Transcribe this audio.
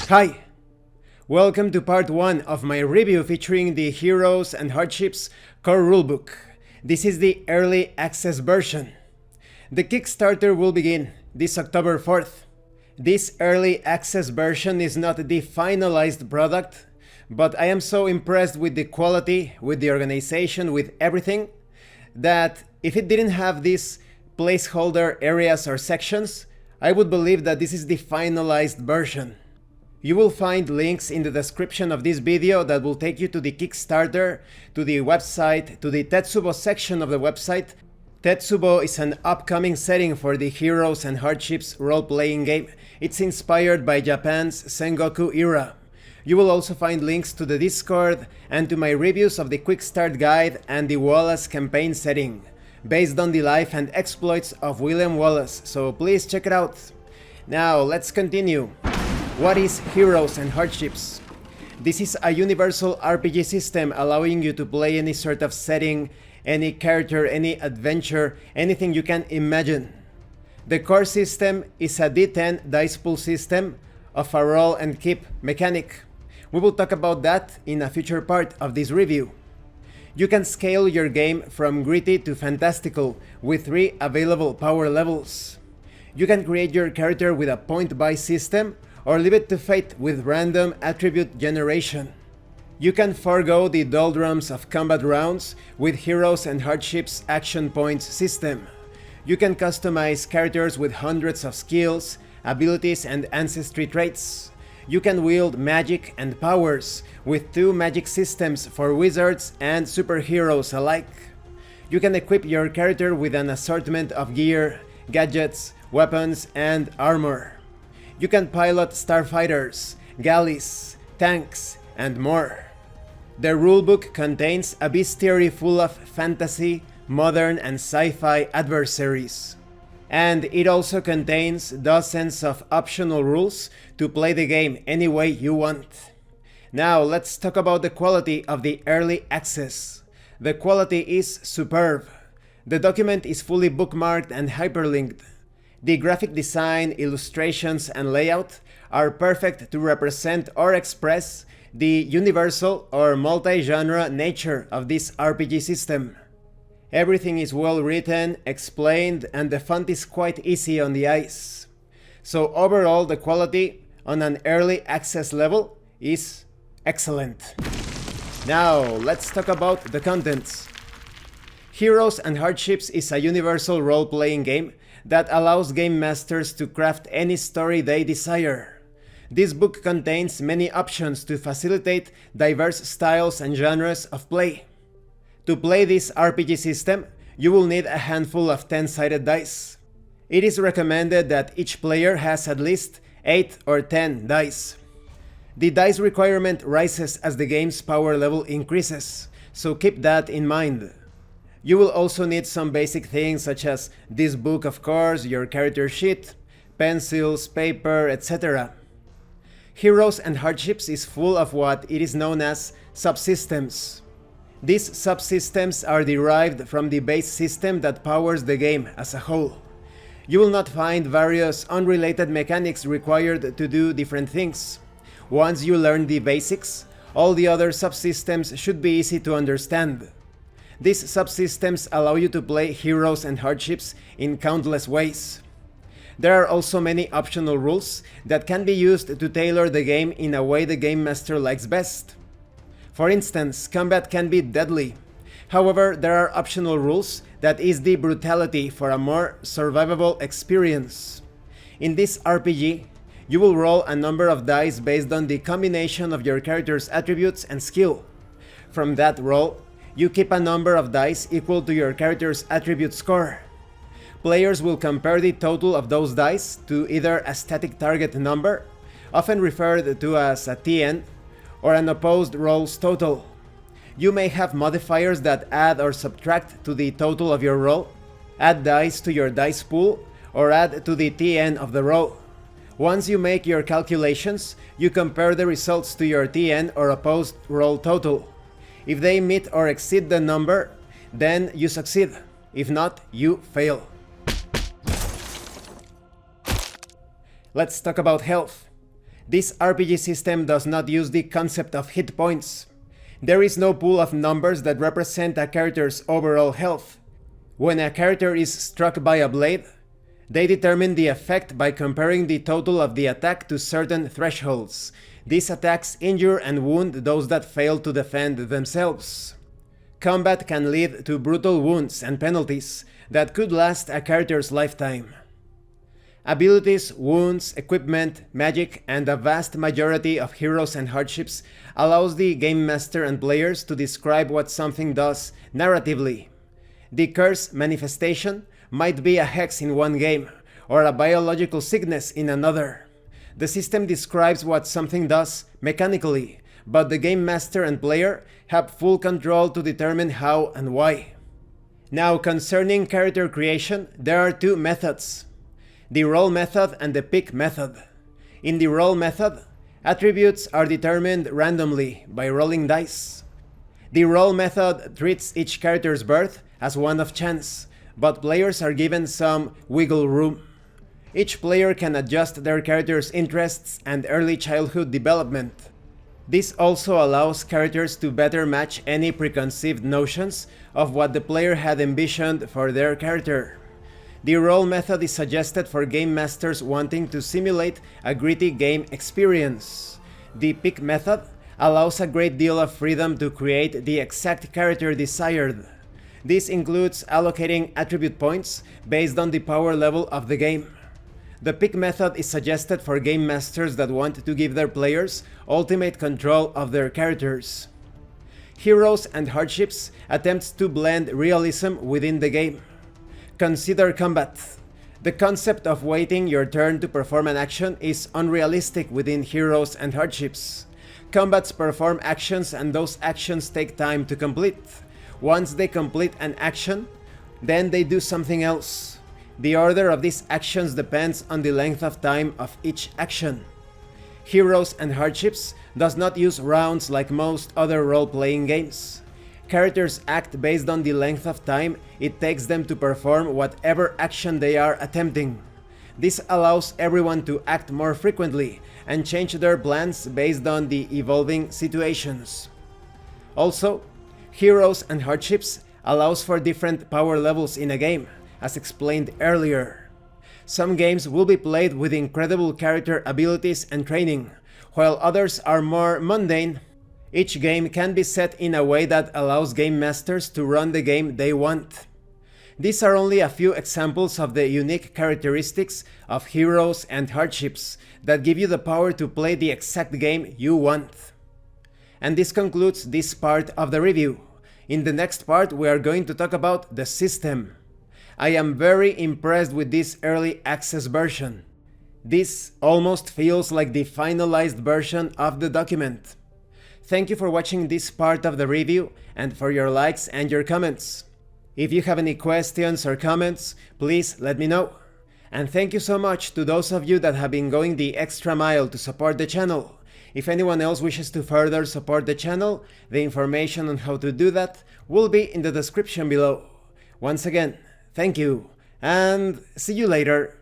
Hi! Welcome to part 1 of my review featuring the Heroes and Hardships core rulebook. This is the early access version. The Kickstarter will begin this October 4th. This early access version is not the finalized product, but I am so impressed with the quality, with the organization, with everything, that if it didn't have these placeholder areas or sections, I would believe that this is the finalized version. You will find links in the description of this video that will take you to the Kickstarter, to the website, to the Tetsubo section of the website. Tetsubo is an upcoming setting for the Heroes and Hardships role-playing game. It's inspired by Japan's Sengoku era. You will also find links to the Discord and to my reviews of the Quick Start guide and the Wallace campaign setting, based on the life and exploits of William Wallace, so please check it out. Now let's continue. What is Heroes and Hardships? This is a universal RPG system allowing you to play any sort of setting, any character, any adventure, anything you can imagine. The core system is a D10 dice pool system of a roll and keep mechanic. We will talk about that in a future part of this review. You can scale your game from gritty to fantastical with 3 available power levels. You can create your character with a point-buy system or leave it to fate with random attribute generation. You can forego the doldrums of combat rounds with Heroes and Hardships action points system. You can customize characters with hundreds of skills, abilities and ancestry traits. You can wield magic and powers with 2 magic systems for wizards and superheroes alike. You can equip your character with an assortment of gear, gadgets, weapons and armor. You can pilot starfighters, galleys, tanks, and more. The rulebook contains a bestiary full of fantasy, modern, and sci-fi adversaries. And it also contains dozens of optional rules to play the game any way you want. Now let's talk about the quality of the early access. The quality is superb. The document is fully bookmarked and hyperlinked. The graphic design, illustrations, and layout are perfect to represent or express the universal or multi-genre nature of this RPG system. Everything is well written, explained, and the font is quite easy on the eyes. So overall, the quality on an early access level is excellent. Now, let's talk about the contents. Heroes and Hardships is a universal role-playing game that allows game masters to craft any story they desire. This book contains many options to facilitate diverse styles and genres of play. To play this RPG system, you will need a handful of 10-sided dice. It is recommended that each player has at least 8 or 10 dice. The dice requirement rises as the game's power level increases, so keep that in mind. You will also need some basic things such as this book, of course, your character sheet, pencils, paper, etc. Heroes and Hardships is full of what it is known as subsystems. These subsystems are derived from the base system that powers the game as a whole. You will not find various unrelated mechanics required to do different things. Once you learn the basics, all the other subsystems should be easy to understand. These subsystems allow you to play Heroes and Hardships in countless ways. There are also many optional rules that can be used to tailor the game in a way the game master likes best. For instance, combat can be deadly. However, there are optional rules that ease the brutality for a more survivable experience. In this RPG, you will roll a number of dice based on the combination of your character's attributes and skill. From that roll, you keep a number of dice equal to your character's attribute score. Players will compare the total of those dice to either a static target number, often referred to as a TN, or an opposed roll's total. You may have modifiers that add or subtract to the total of your roll, add dice to your dice pool, or add to the TN of the roll. Once you make your calculations, you compare the results to your TN or opposed roll total. If they meet or exceed the number, then you succeed. If not, you fail. Let's talk about health. This RPG system does not use the concept of hit points. There is no pool of numbers that represent a character's overall health. When a character is struck by a blade, they determine the effect by comparing the total of the attack to certain thresholds. These attacks injure and wound those that fail to defend themselves. Combat can lead to brutal wounds and penalties that could last a character's lifetime. Abilities, wounds, equipment, magic, and a vast majority of heroes and hardships allows the game master and players to describe what something does narratively. The curse manifestation might be a hex in one game, or a biological sickness in another. The system describes what something does mechanically, but the game master and player have full control to determine how and why. Now, concerning character creation, there are two methods: the roll method and the pick method. In the roll method, attributes are determined randomly by rolling dice. The roll method treats each character's birth as one of chance, but players are given some wiggle room. Each player can adjust their character's interests and early childhood development. This also allows characters to better match any preconceived notions of what the player had envisioned for their character. The roll method is suggested for game masters wanting to simulate a gritty game experience. The pick method allows a great deal of freedom to create the exact character desired. This includes allocating attribute points based on the power level of the game. The pick method is suggested for game masters that want to give their players ultimate control of their characters. Heroes and Hardships attempts to blend realism within the game. Consider combat. The concept of waiting your turn to perform an action is unrealistic within Heroes and Hardships. Combats perform actions and those actions take time to complete. Once they complete an action, then they do something else. The order of these actions depends on the length of time of each action. Heroes and Hardships does not use rounds like most other role-playing games. Characters act based on the length of time it takes them to perform whatever action they are attempting. This allows everyone to act more frequently and change their plans based on the evolving situations. Also, Heroes and Hardships allows for different power levels in a game, as explained earlier. Some games will be played with incredible character abilities and training, while others are more mundane. Each game can be set in a way that allows game masters to run the game they want. These are only a few examples of the unique characteristics of Heroes and Hardships that give you the power to play the exact game you want. And this concludes this part of the review. In the next part, we are going to talk about the system. I am very impressed with this early access version. This almost feels like the finalized version of the document. Thank you for watching this part of the review and for your likes and your comments. If you have any questions or comments, please let me know. And thank you so much to those of you that have been going the extra mile to support the channel. If anyone else wishes to further support the channel, the information on how to do that will be in the description below. Once again, thank you, and see you later.